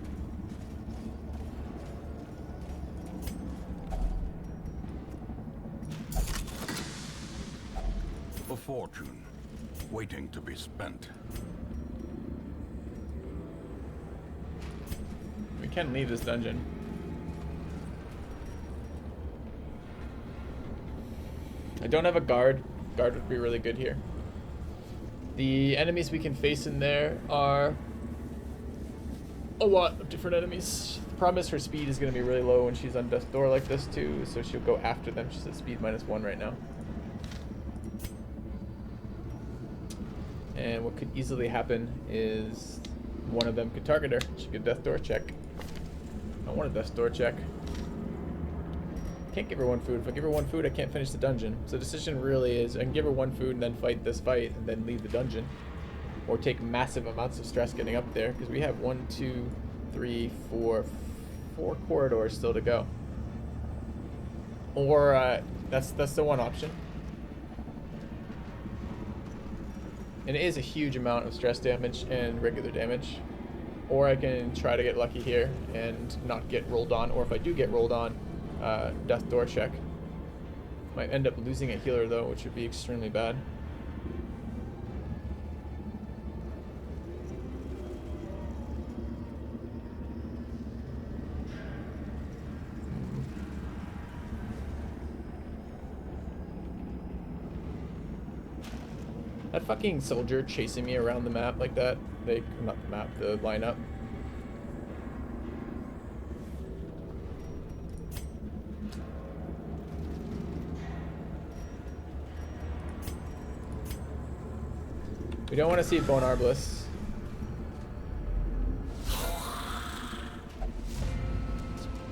A fortune, waiting to be spent. We can leave this dungeon. I don't have a guard. Guard would be really good here. The enemies we can face in there are a lot of different enemies. The problem is her speed is going to be really low when she's on death's door like this too, so she'll go after them. She's at speed -1 right now. And what could easily happen is one of them could target her. She could death door check. I want a death door check. Can't give her 1 food. If I give her 1 food, I can't finish the dungeon. So the decision really is I can give her 1 food and then fight this fight and then leave the dungeon. or take massive amounts of stress getting up there, because we have 1, 2, 3, 4 corridors still to go. Or that's the one option. And it is a huge amount of stress damage and regular damage. Or I can try to get lucky here and not get rolled on. Or if I do get rolled on, Death Door check. Might end up losing a healer though, which would be extremely bad. That fucking soldier chasing me around the map like that. Not the map, the lineup. We don't want to see Bone Arbalest.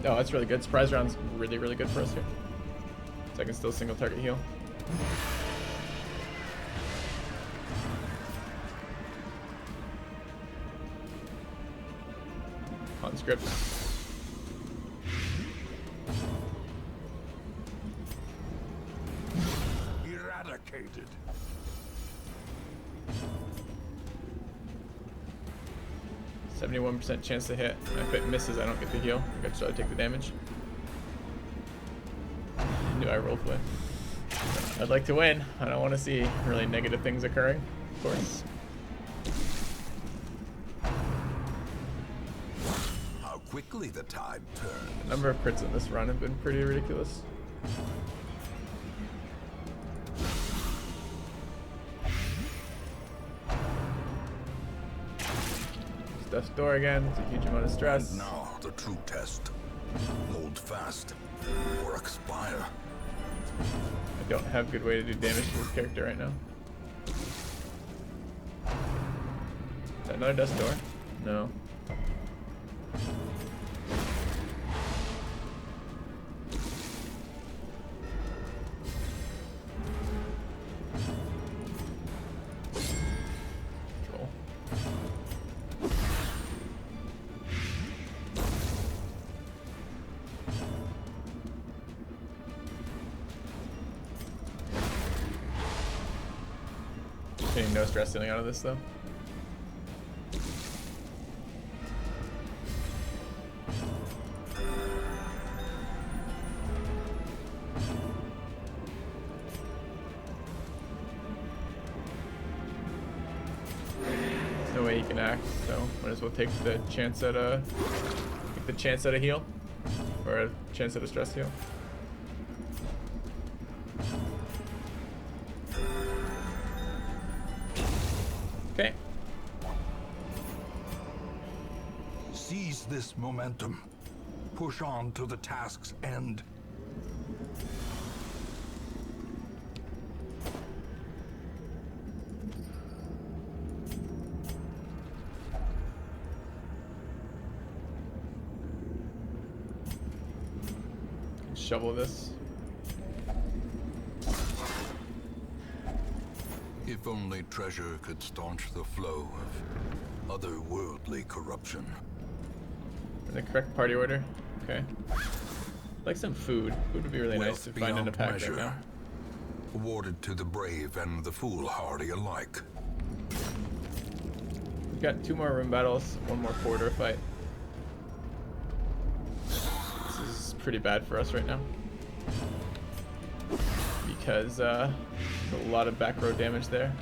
Oh, that's really good. Surprise round's really, really good for us here. So I can still single target heal. On script. Eradicated. 71% chance to hit. If it misses, I don't get the heal. I guess I take the damage. Knew I rolled with. I'd like to win. I don't want to see really negative things occurring, of course. How quickly the tide turns. The number of crits in this run have been pretty ridiculous. Death's Door again. It's a huge amount of stress. And now the true test. Hold fast or expire. I don't have a good way to do damage to this character right now. Is that another Death's Door? No. Getting no stress stealing out of this though. There's no way he can act, so might as well take the chance at a heal, or a chance at a stress heal. Okay. Seize this momentum. Push on to the task's end. Shovel this. If only treasure could staunch the flow of otherworldly corruption. In the correct party order. Okay. Like some food. Food would be really nice to find in a pack right now. Awarded to the brave and the foolhardy alike. We've got 2 more room battles, 1 more corridor fight. This is pretty bad for us right now. Because a lot of back row damage there.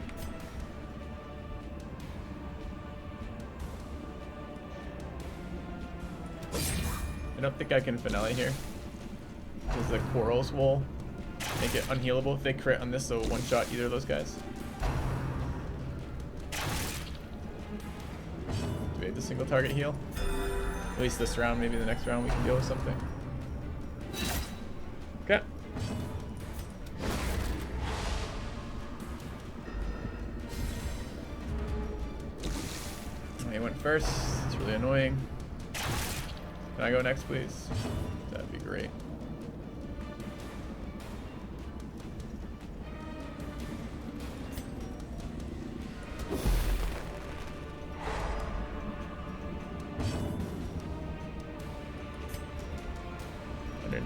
I don't think I can finale here, because the corals will make it unhealable if they crit on this, so one-shot either of those guys. Do we have the single target heal? At least this round, maybe the next round we can deal with something. Okay. He went first. It's really annoying. Can I go next, please? That'd be great.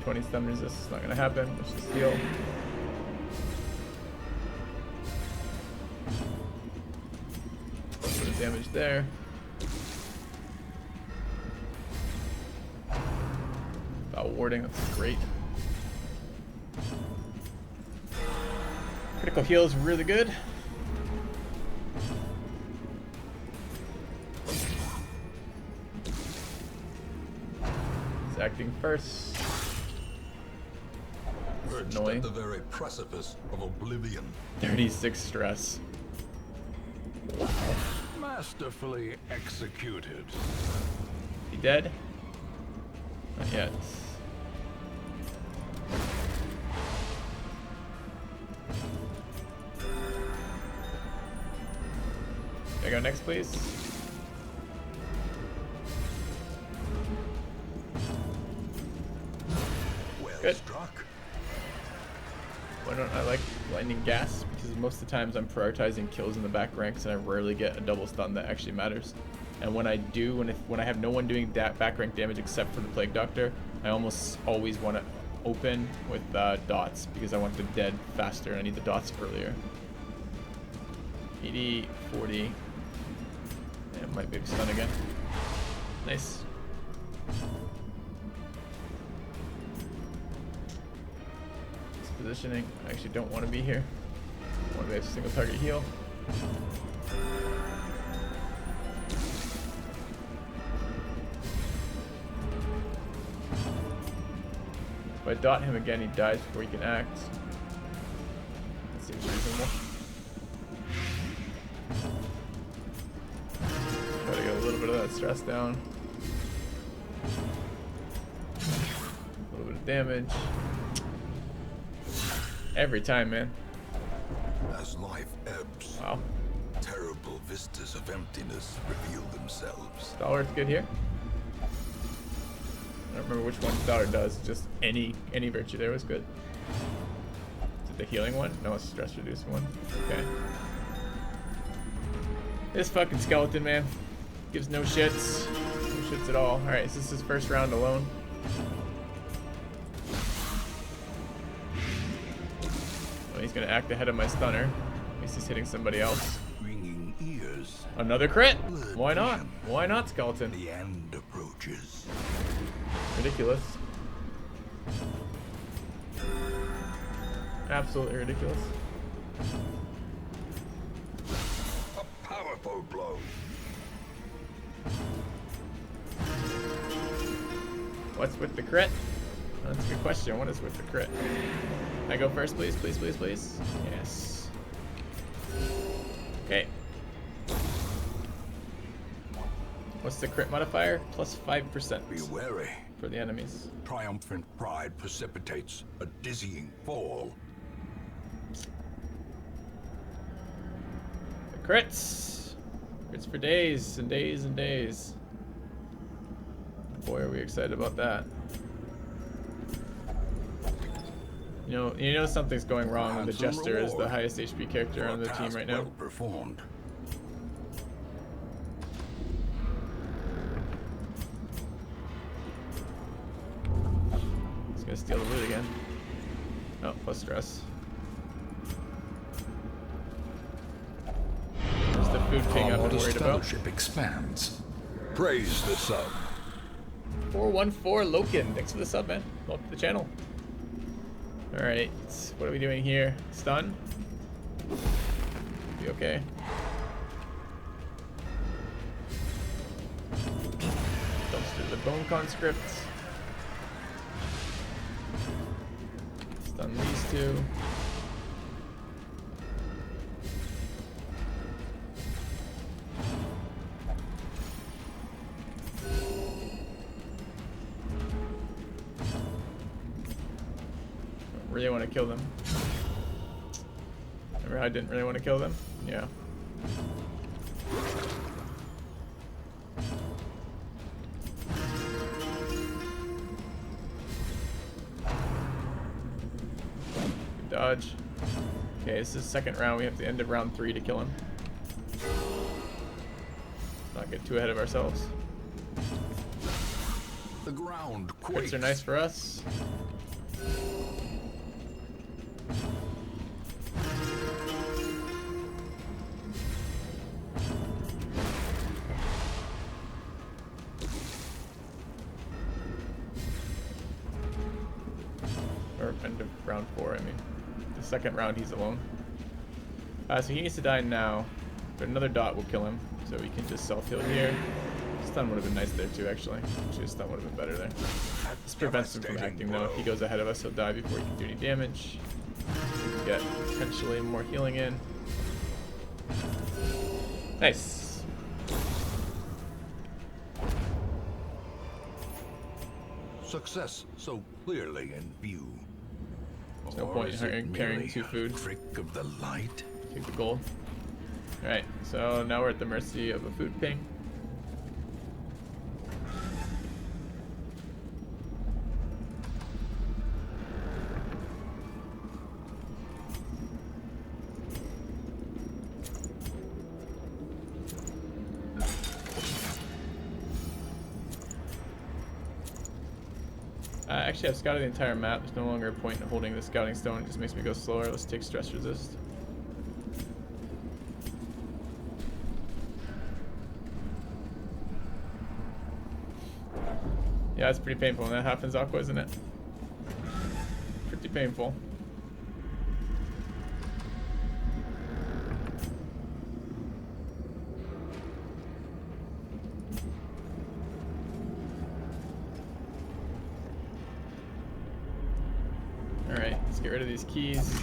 120 stun resist. It's not gonna happen. Let's just heal. A little bit of damage there. About warding, that's great. Critical heal is really good. He's acting first. Perched annoying. at the very precipice of oblivion. 36 stress. Wow. Masterfully executed. He dead? Not yet. Can I go next, please? Well Good. struck. Why don't I like lightning gas? Because most of the times I'm prioritizing kills in the back ranks and I rarely get a double stun that actually matters. And when I do, when I have no one doing back rank damage except for the Plague Doctor, I almost always want to open with dots because I want the dead faster and I need the dots earlier. 80, 40. And might be a stun again. Nice. Positioning. I actually don't want to be here. I want to be a single target heal. If I dot him again, he dies before he can act. That seems reasonable. Try to get a little bit of that stress down. A little bit of damage. Every time, man. As life ebbs, Wow. terrible vistas of emptiness reveal themselves. Stalwart's good here. I don't remember which one Stalwart does. Just any virtue there was good. Is it the healing one? No, it's stress reducing one. Okay. This fucking skeleton, man. Gives no shits. No shits at all. Alright, is this his first round alone? Well, he's gonna act ahead of my stunner. At least he's hitting somebody else. Ringing ears. Another crit! Why not? Why not, skeleton? The end approaches. Ridiculous. Absolutely ridiculous. A powerful blow. What's with the crit? That's a good question. What is with the crit? Can I go first, please? Please, please, please? Yes. Okay. What's the crit modifier? Plus 5% Be wary. for the enemies. Triumphant pride precipitates a dizzying fall. The crits! Crits for days and days and days. Boy, are we excited about that. You know something's going wrong when the Handsome Jester is the reward highest HP character for a on the team task right now. well performed. He's gonna steal the loot again. Oh, plus stress. There's the food king Our I'm modest worried about. fellowship expands. Praise the sub. 414 Loken, thanks for the sub, man. Welcome to the channel. Alright, what are we doing here? Stun? Be okay. Dumpster the bone conscript. Stun these two. Really want to kill them. Remember how I didn't really want to kill them? Yeah. Good dodge. Okay, this is second round. We have the end of round 3 to kill him. Not get too ahead of ourselves. The ground Crits quakes. are nice for us. Or end of round 4, I mean. The second round, he's alone. So he needs to die now, but another dot will kill him, so we can just self-heal here. Stun would have been nice there too, actually. Actually, stun would have been better there. This prevents him from acting though. If he goes ahead of us, he'll die before he can do any damage. We can get potentially more healing in. Nice. Success so clearly in view. There's no Or point is in it carrying merely 2 food. a trick of the light? Take the gold. Alright, so now we're at the mercy of a food ping. Actually, I've scouted the entire map. There's no longer a point in holding the scouting stone. It just makes me go slower. Let's take stress resist. Yeah, it's pretty painful when that happens, Aqua, isn't it? Pretty painful. Alright, let's get rid of these keys.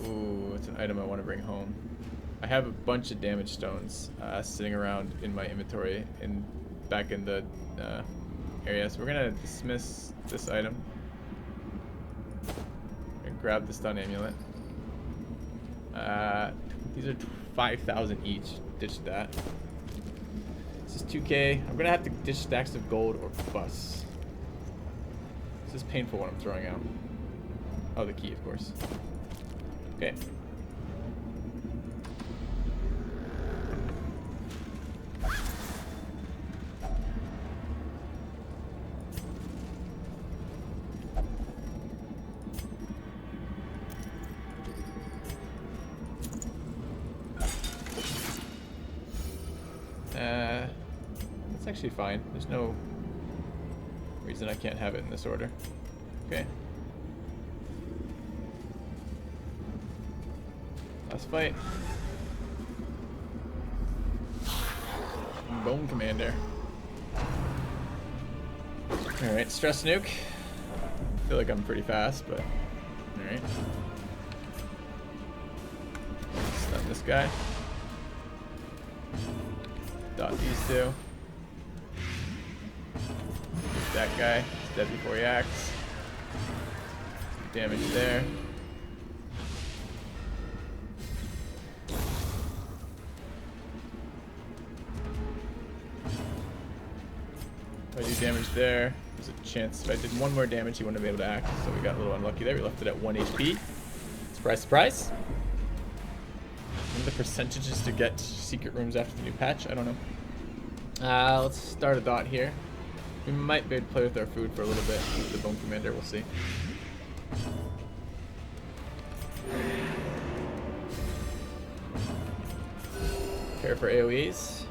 Ooh, it's an item I want to bring home. I have a bunch of damage stones sitting around in my inventory back in the area. So we're gonna dismiss this item and grab the stun amulet. These are 5,000 each. Ditch that. This is 2k. I'm gonna have to ditch stacks of gold or bust. This is painful what I'm throwing out. Oh, the key, of course. Okay. That's actually fine. There's no reason I can't have it in this order. Okay. Last fight. Bone Commander. Alright, stress nuke. I feel like I'm pretty fast, but alright. Stun this guy. Dot these two. Get that guy. He's dead before he acts. Damage there. If I do damage there, there's a chance if I did one more damage he wouldn't be able to act, so we got a little unlucky there. We left it at 1 HP. Surprise, surprise. What are the percentages to get secret rooms after the new patch? I don't know. Let's start a dot here. We might be able to play with our food for a little bit with the Bone Commander, we'll see. Prepare for AoEs.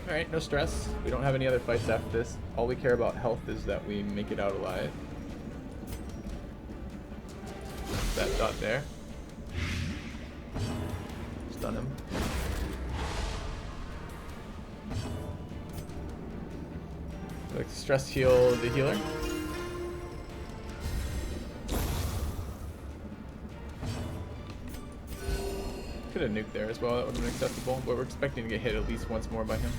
Alright, no stress. We don't have any other fights after this. All we care about health is that we make it out alive. That dot there. Stun him. Like stress heal the healer. Could have nuked there as well, that would have been acceptable, but we're expecting to get hit at least once more by him.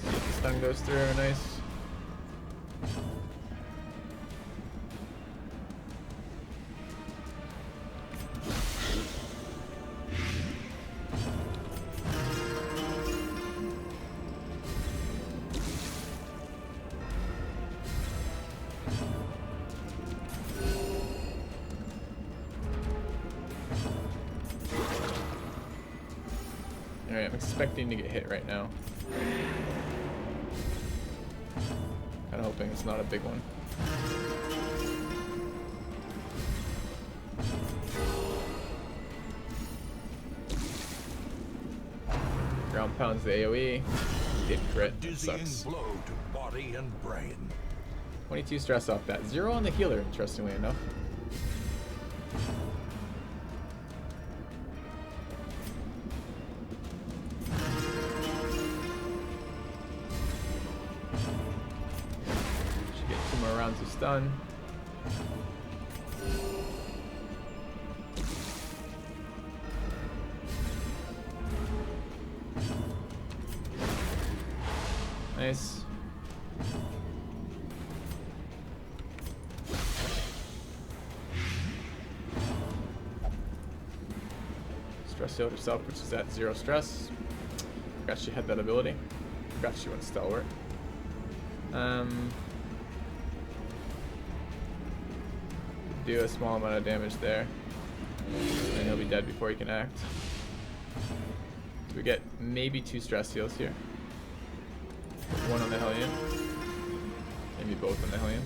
See if the stun goes through, nice. Alright, Alright, I'm expecting to get hit right now. Kinda hoping it's not a big one. Ground pounds the AoE. Did crit. That sucks. Blow to body and brain. 22 stress off that. 0 on the healer, interestingly enough. Should get 2 more rounds of stun. Nice. Stress healed herself, which is at 0 stress. Forgot she had that ability. Forgot she went stalwart. Do a small amount of damage there. And he'll be dead before he can act. We get maybe 2 stress heals here. 1 on the Hellion. Maybe both on the Hellion.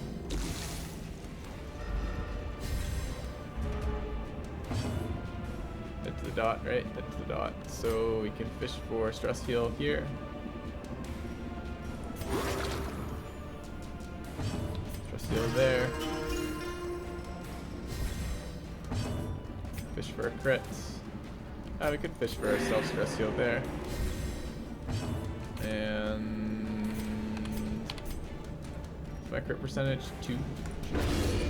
Dead to the dot, right? Dead to the dot. So we can fish for stress heal here. Stress heal there. Fish for a crit. We could fish for ourselves stress heal there. And my crit percentage 2.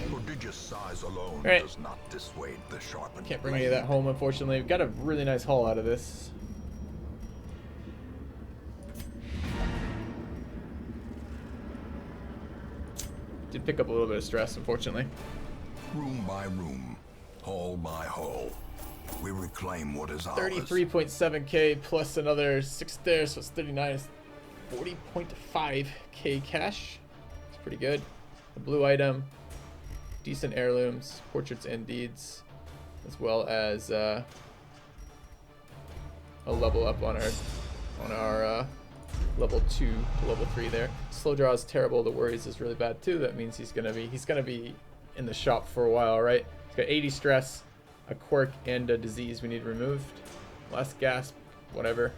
Prodigious size alone Right. does not dissuade the sharpened Can't bring any of that home, unfortunately. We've got a really nice haul out of this. Did pick up a little bit of stress, unfortunately. Room by room, hall by hall, we reclaim what is ours. 33.7k plus another 6 there, so it's 39. 40.5k cash. It's pretty good. A blue item, decent heirlooms, portraits and deeds, as well as a level up on our level 2 to level 3 there. Slow draw is terrible. The worries is really bad too. That means he's gonna be in the shop for a while, right? He's got 80 stress, a quirk, and a disease we need removed. Last gasp, whatever.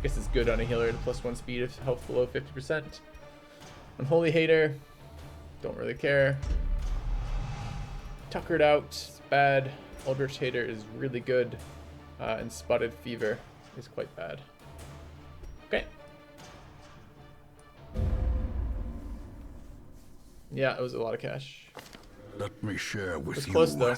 Guess it's good on a healer to +1 speed if health below 50%. Unholy Hater, don't really care. Tuckered Out is bad. Eldritch Hater is really good. And Spotted Fever is quite bad. Okay. Yeah, it was a lot of cash. Let me share with It's you close, though. the